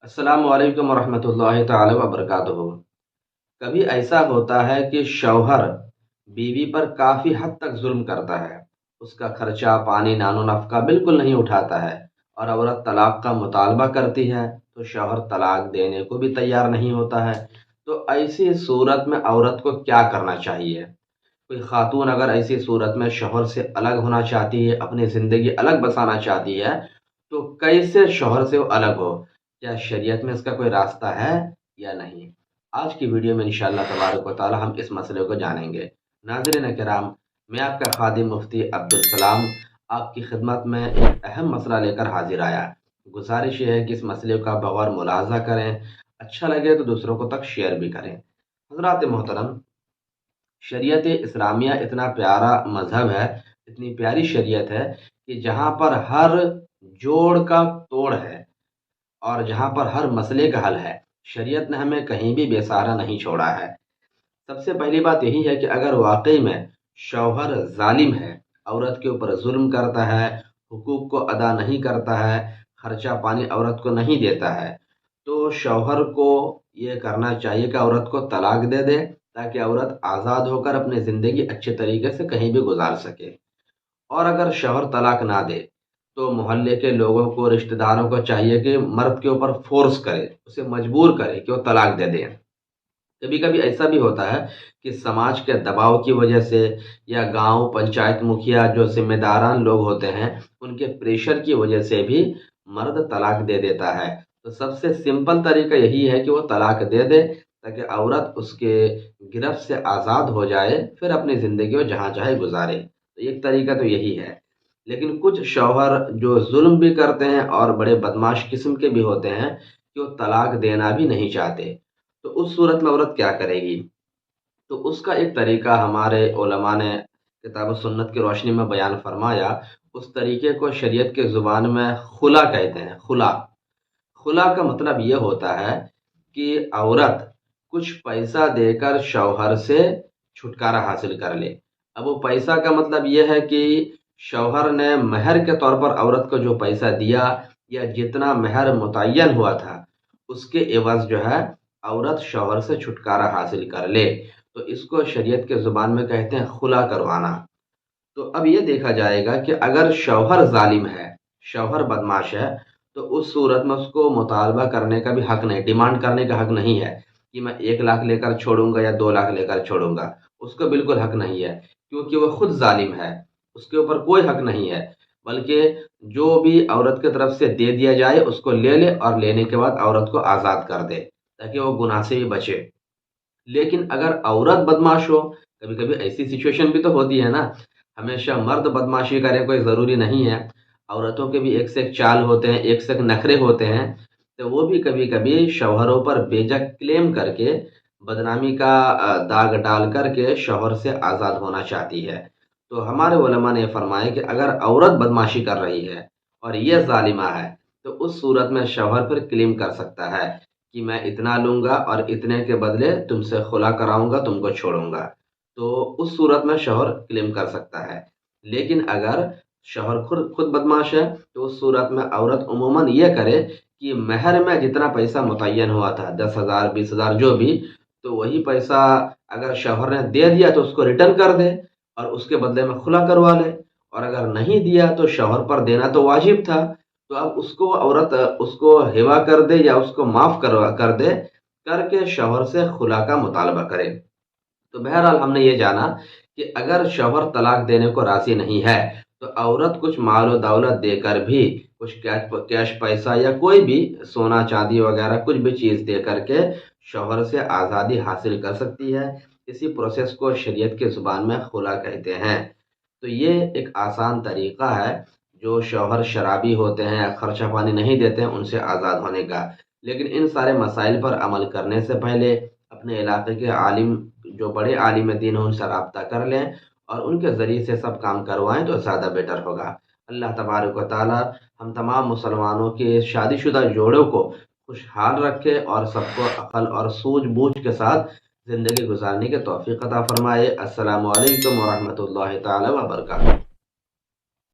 السلام علیکم ورحمۃ اللہ تعالی وبرکاتہ۔ کبھی ایسا ہوتا ہے کہ شوہر بیوی پر کافی حد تک ظلم کرتا ہے، اس کا خرچہ پانی نان و نفقہ بالکل نہیں اٹھاتا ہے، اور عورت طلاق کا مطالبہ کرتی ہے تو شوہر طلاق دینے کو بھی تیار نہیں ہوتا ہے۔ تو ایسی صورت میں عورت کو کیا کرنا چاہیے؟ کوئی خاتون اگر ایسی صورت میں شوہر سے الگ ہونا چاہتی ہے، اپنی زندگی الگ بسانا چاہتی ہے، تو کیسے شوہر سے وہ الگ ہو؟ کیا شریعت میں اس کا کوئی راستہ ہے یا نہیں؟ آج کی ویڈیو میں انشاءاللہ تبارک و تعالی ہم اس مسئلے کو جانیں گے۔ ناظرین کرام، میں آپ کا خادم مفتی عبدالسلام آپ کی خدمت میں ایک اہم مسئلہ لے کر حاضر آیا۔ گزارش یہ ہے کہ اس مسئلے کا بغور ملاحظہ کریں، اچھا لگے تو دوسروں کو تک شیئر بھی کریں۔ حضرات محترم، شریعت اسلامیہ اتنا پیارا مذہب ہے، اتنی پیاری شریعت ہے کہ جہاں پر ہر جوڑ کا توڑ ہے اور جہاں پر ہر مسئلے کا حل ہے، شریعت نے ہمیں کہیں بھی بے سہارا نہیں چھوڑا ہے۔ سب سے پہلی بات یہی ہے کہ اگر واقعی میں شوہر ظالم ہے، عورت کے اوپر ظلم کرتا ہے، حقوق کو ادا نہیں کرتا ہے، خرچہ پانی عورت کو نہیں دیتا ہے، تو شوہر کو یہ کرنا چاہیے کہ عورت کو طلاق دے دے، تاکہ عورت آزاد ہو کر اپنی زندگی اچھے طریقے سے کہیں بھی گزار سکے۔ اور اگر شوہر طلاق نہ دے تو محلے کے لوگوں کو، رشتہ داروں کو چاہیے کہ مرد کے اوپر فورس کرے، اسے مجبور کرے کہ وہ طلاق دے دے۔ کبھی کبھی ایسا بھی ہوتا ہے کہ سماج کے دباؤ کی وجہ سے یا گاؤں پنچایت مکھیا جو ذمہ داران لوگ ہوتے ہیں ان کے پریشر کی وجہ سے بھی مرد طلاق دے دیتا ہے۔ تو سب سے سمپل طریقہ یہی ہے کہ وہ طلاق دے دے، تاکہ عورت اس کے گرفت سے آزاد ہو جائے، پھر اپنی زندگی کو جہاں چاہے گزارے۔ تو ایک طریقہ تو یہی ہے۔ لیکن کچھ شوہر جو ظلم بھی کرتے ہیں اور بڑے بدماش قسم کے بھی ہوتے ہیں کہ وہ طلاق دینا بھی نہیں چاہتے، تو اس صورت میں عورت کیا کرے گی؟ تو اس کا ایک طریقہ ہمارے علماء نے کتاب و سنت کی روشنی میں بیان فرمایا۔ اس طریقے کو شریعت کے زبان میں خلا کہتے ہیں۔ خلا، خلا کا مطلب یہ ہوتا ہے کہ عورت کچھ پیسہ دے کر شوہر سے چھٹکارا حاصل کر لے۔ اب وہ پیسہ کا مطلب یہ ہے کہ شوہر نے مہر کے طور پر عورت کو جو پیسہ دیا یا جتنا مہر متعین ہوا تھا، اس کے عوض جو ہے عورت شوہر سے چھٹکارا حاصل کر لے، تو اس کو شریعت کے زبان میں کہتے ہیں خلا کروانا۔ تو اب یہ دیکھا جائے گا کہ اگر شوہر ظالم ہے، شوہر بدماش ہے، تو اس صورت میں اس کو مطالبہ کرنے کا بھی حق نہیں، ڈیمانڈ کرنے کا حق نہیں ہے کہ میں 1 لاکھ لے کر چھوڑوں گا یا 2 لاکھ لے کر چھوڑوں گا۔ اس کو بالکل حق نہیں ہے، کیونکہ وہ خود ظالم ہے، اس کے اوپر کوئی حق نہیں ہے۔ بلکہ جو بھی عورت کی طرف سے دے دیا جائے اس کو لے لے، اور لینے کے بعد عورت کو آزاد کر دے، تاکہ وہ گناہ سے بھی بچے۔ لیکن اگر عورت بدماش ہو، کبھی کبھی ایسی سچویشن بھی تو ہوتی ہے نا، ہمیشہ مرد بدماشی کرے کوئی ضروری نہیں ہے، عورتوں کے بھی ایک سے ایک چال ہوتے ہیں، ایک سے ایک نخرے ہوتے ہیں، تو وہ بھی کبھی کبھی شوہروں پر بیجا کلیم کر کے، بدنامی کا داغ ڈال کر کے شوہر سے آزاد ہونا چاہتی ہے۔ تو ہمارے علماء نے فرمایا کہ اگر عورت بدماشی کر رہی ہے اور یہ ظالمہ ہے، تو اس صورت میں شوہر پھر کلیم کر سکتا ہے کہ میں اتنا لوں گا اور اتنے کے بدلے تم سے خلا کراؤں گا، تم کو چھوڑوں گا۔ تو اس صورت میں شوہر کلیم کر سکتا ہے۔ لیکن اگر شوہر خود بدماش ہے تو اس صورت میں عورت عموماً یہ کرے کہ مہر میں جتنا پیسہ متعین ہوا تھا، 10,000 20,000 جو بھی، تو وہی پیسہ اگر شوہر نے دے دیا تو اس کو ریٹرن کر دے اور اس کے بدلے میں خلا کروا لے، اور اگر نہیں دیا تو شوہر پر دینا تو واجب تھا، تو اب اس کو عورت اس کو ہیوا کر دے یا اس کو معاف کر دے، کر کے شوہر سے خلا کا مطالبہ کرے۔ تو بہرحال ہم نے یہ جانا کہ اگر شوہر طلاق دینے کو راضی نہیں ہے تو عورت کچھ مال و دولت دے کر بھی، کچھ کیش پیسہ یا کوئی بھی سونا چاندی وغیرہ کچھ بھی چیز دے کر کے شوہر سے آزادی حاصل کر سکتی ہے۔ اسی پروسیس کو شریعت کے زبان میں خلا کہتے ہیں۔ تو یہ ایک آسان طریقہ ہے جو شوہر شرابی ہوتے ہیں، خرچہ پانی نہیں دیتے ہیں، ان سے آزاد ہونے کا۔ لیکن ان سارے مسائل پر عمل کرنے سے پہلے اپنے علاقے کے عالم، جو بڑے عالم دین ہیں، ان سے رابطہ کر لیں اور ان کے ذریعے سے سب کام کروائیں تو زیادہ بیٹر ہوگا۔ اللہ تبارک و تعالی ہم تمام مسلمانوں کے شادی شدہ جوڑوں کو خوشحال رکھے اور سب کو عقل اور سوجھ بوجھ کے ساتھ زندگی گزارنے کے توفیق عطا فرمائے۔ السلام علیکم ورحمۃ اللہ تعالی وبرکاتہ۔